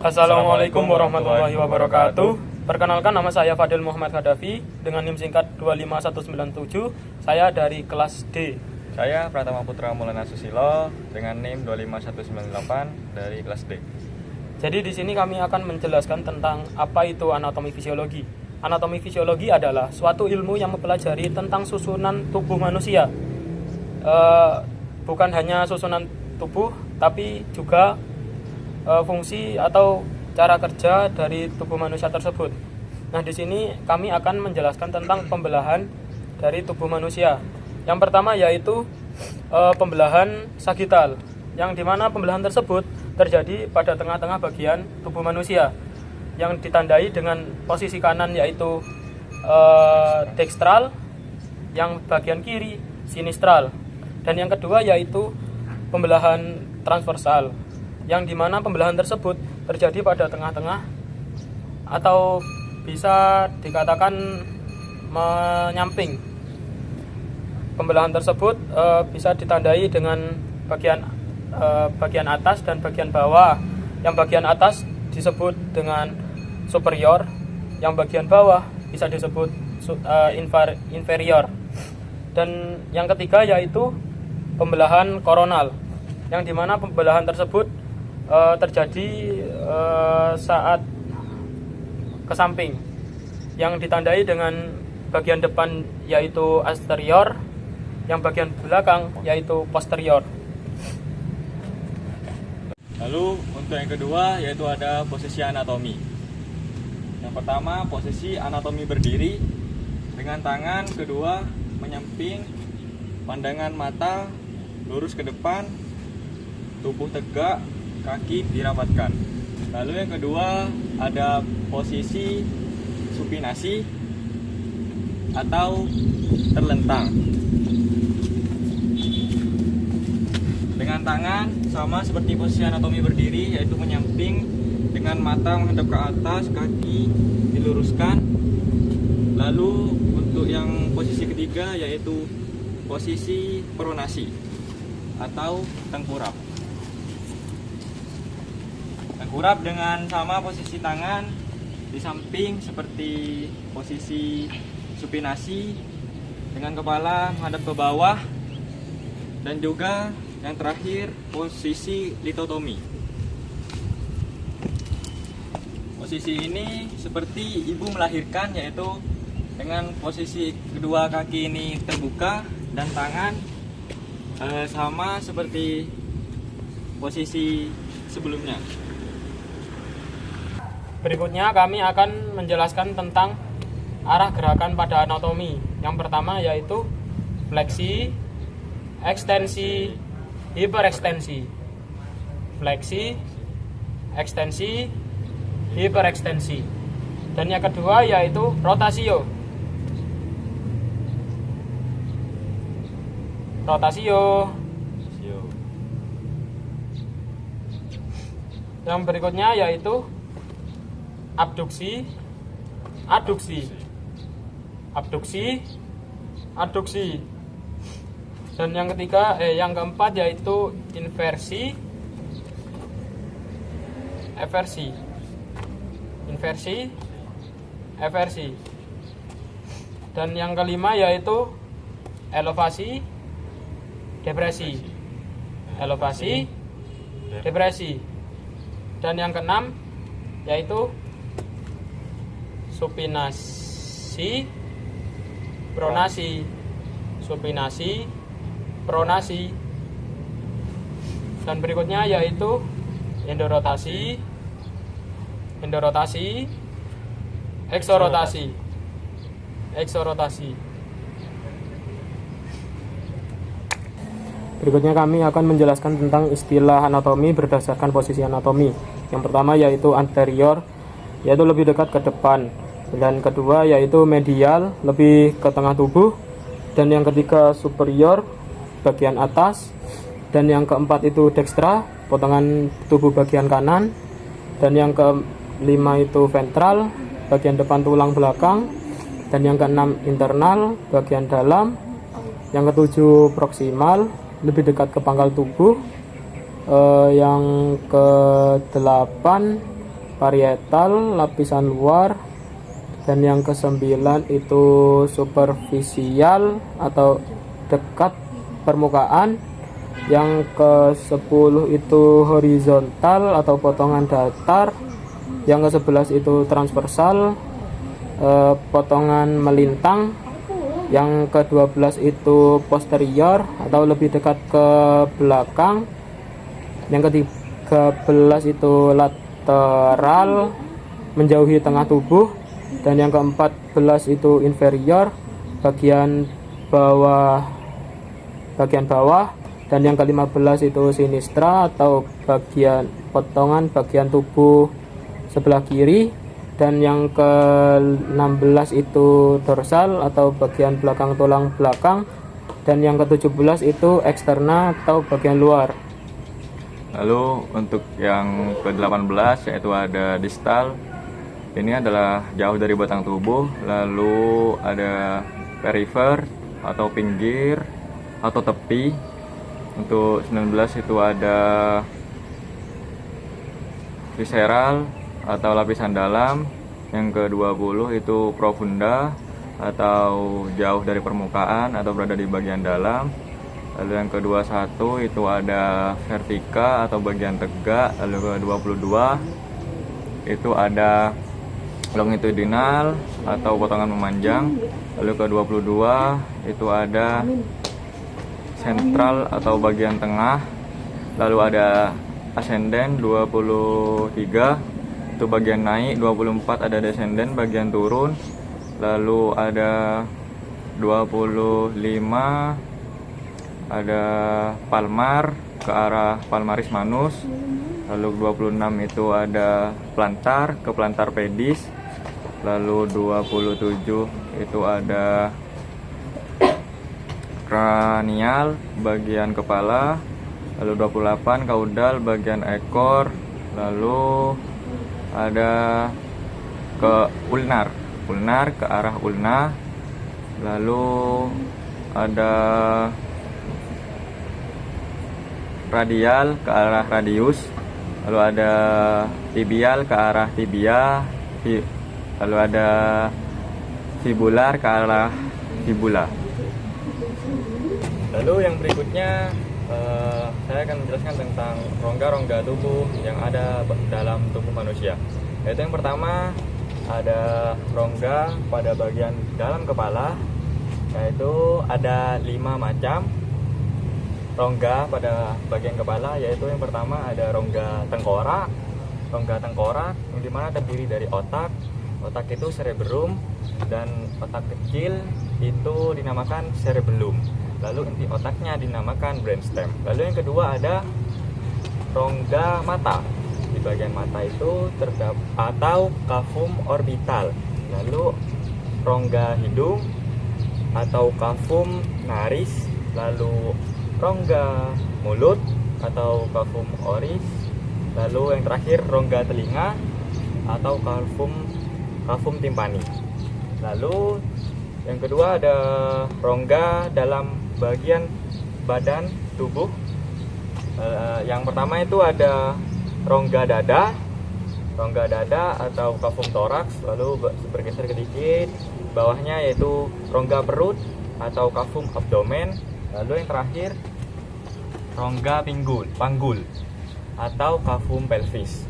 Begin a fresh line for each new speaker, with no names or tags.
Assalamualaikum warahmatullahi wabarakatuh. Perkenalkan, nama saya Fadil Muhammad Khadafi dengan NIM singkat 25197. Saya dari kelas D.
Saya Pratama Putra Maulana Susilo dengan NIM 25198 dari kelas D.
Jadi di sini kami akan menjelaskan tentang apa itu anatomi fisiologi. Anatomi fisiologi adalah suatu ilmu yang mempelajari tentang susunan tubuh manusia. Bukan hanya susunan tubuh, tapi juga fungsi atau cara kerja dari tubuh manusia tersebut. Nah, di sini kami akan menjelaskan tentang pembelahan dari tubuh manusia. Yang pertama yaitu pembelahan sagital, yang dimana pembelahan tersebut terjadi pada tengah-tengah bagian tubuh manusia, yang ditandai dengan posisi kanan yaitu dekstral, yang bagian kiri sinistral, dan yang kedua yaitu pembelahan transversal, yang dimana pembelahan tersebut terjadi pada tengah-tengah atau bisa dikatakan menyamping. Pembelahan tersebut bisa ditandai dengan bagian atas dan bagian bawah. Yang bagian atas disebut dengan superior, yang bagian bawah bisa disebut inferior. Dan yang ketiga yaitu pembelahan koronal, yang dimana pembelahan tersebut terjadi saat ke samping, yang ditandai dengan bagian depan yaitu anterior, yang bagian belakang yaitu posterior.
Lalu untuk yang kedua yaitu ada posisi anatomi. Yang pertama, posisi anatomi berdiri dengan tangan kedua menyamping, pandangan mata lurus ke depan, tubuh tegak, kaki dirapatkan. Lalu yang kedua ada posisi supinasi atau terlentang. Dengan tangan sama seperti posisi anatomi berdiri, yaitu menyamping dengan mata menghadap ke atas, kaki diluruskan. Lalu untuk yang posisi ketiga yaitu posisi pronasi atau tengkurap. Tengkurap dengan sama posisi tangan di samping seperti posisi supinasi, dengan kepala menghadap ke bawah, dan juga yang terakhir posisi litotomi. Posisi ini seperti ibu melahirkan, yaitu dengan posisi kedua kaki ini terbuka dan tangan sama seperti posisi sebelumnya.
Berikutnya kami akan menjelaskan tentang arah gerakan pada anatomi. Yang pertama yaitu fleksi, ekstensi, hiperekstensi. Fleksi, ekstensi, hiperekstensi. Dan yang kedua yaitu rotasio. Rotasio. Yang berikutnya yaitu abduksi, aduksi, abduksi, aduksi. Dan yang yang keempat yaitu inversi, eversi, inversi, eversi. Dan yang kelima yaitu elevasi, depresi, elevasi, depresi. Dan yang keenam yaitu supinasi, pronasi, supinasi, pronasi. Dan berikutnya yaitu endorotasi, endorotasi, eksorotasi, eksorotasi. Berikutnya kami akan menjelaskan tentang istilah anatomi berdasarkan posisi anatomi. Yang pertama yaitu anterior, yaitu lebih dekat ke depan. Dan kedua yaitu medial, lebih ke tengah tubuh. Dan yang ketiga superior, bagian atas. Dan yang keempat itu dextra, potongan tubuh bagian kanan. Dan yang kelima itu ventral, bagian depan tulang belakang. Dan yang keenam internal, bagian dalam. Yang ketujuh proksimal, lebih dekat ke pangkal tubuh. Yang ke-8 parietal, lapisan luar, dan yang ke-9 itu superficial atau dekat permukaan. Yang ke-10 itu horizontal atau potongan datar. Yang ke-11 itu transversal, potongan melintang. Yang ke-12 itu posterior atau lebih dekat ke belakang. Yang ke-13 itu lateral, menjauhi tengah tubuh. Dan yang ke-14 itu inferior, bagian bawah. Dan yang ke-15 itu sinistra atau potongan bagian tubuh sebelah kiri. Dan yang ke-16 itu dorsal atau bagian belakang tulang belakang. Dan yang ke-17 itu eksterna atau bagian luar.
Lalu untuk yang ke-18 yaitu ada distal. Ini adalah jauh dari batang tubuh. Lalu ada perifer atau pinggir atau tepi. Untuk 19 itu ada visceral atau lapisan dalam. Yang ke-20 itu profunda atau jauh dari permukaan atau berada di bagian dalam. Lalu yang ke-21 itu ada vertika atau bagian tegak. Lalu ke-22 itu ada longitudinal atau potongan memanjang. Lalu ke-22 itu ada sentral atau bagian tengah. Lalu ada ascendent 23 itu bagian naik, 24 ada descendant bagian turun. Lalu ada 25 ada palmar ke arah palmaris manus. Lalu 26 itu ada plantar ke plantar pedis. Lalu 27 itu ada kranial bagian kepala. Lalu 28 kaudal bagian ekor. Lalu ada ke ulnar ke arah ulna. Lalu ada radial ke arah radius. Lalu ada tibial ke arah tibia. Lalu ada fibular ke arah fibula. Lalu yang berikutnya saya akan menjelaskan tentang rongga-rongga tubuh yang ada dalam tubuh manusia. Yaitu yang pertama ada rongga pada bagian dalam kepala, yaitu ada 5 macam rongga pada bagian kepala. Yaitu yang pertama ada rongga tengkorak yang dimana terdiri dari otak itu cerebrum, dan otak kecil itu dinamakan cerebellum. Lalu inti otaknya dinamakan brainstem. Lalu yang kedua ada rongga mata. Di bagian mata itu terdapat atau cavum orbital. Lalu rongga hidung atau cavum naris. Lalu rongga mulut atau cavum oris. Lalu yang terakhir rongga telinga atau cavum timpani. Lalu yang kedua ada rongga dalam bagian badan tubuh. Yang pertama itu ada rongga dada atau cavum toraks. Lalu bergeser sedikit bawahnya yaitu rongga perut atau cavum abdomen. Lalu yang terakhir rongga panggul atau cavum pelvis.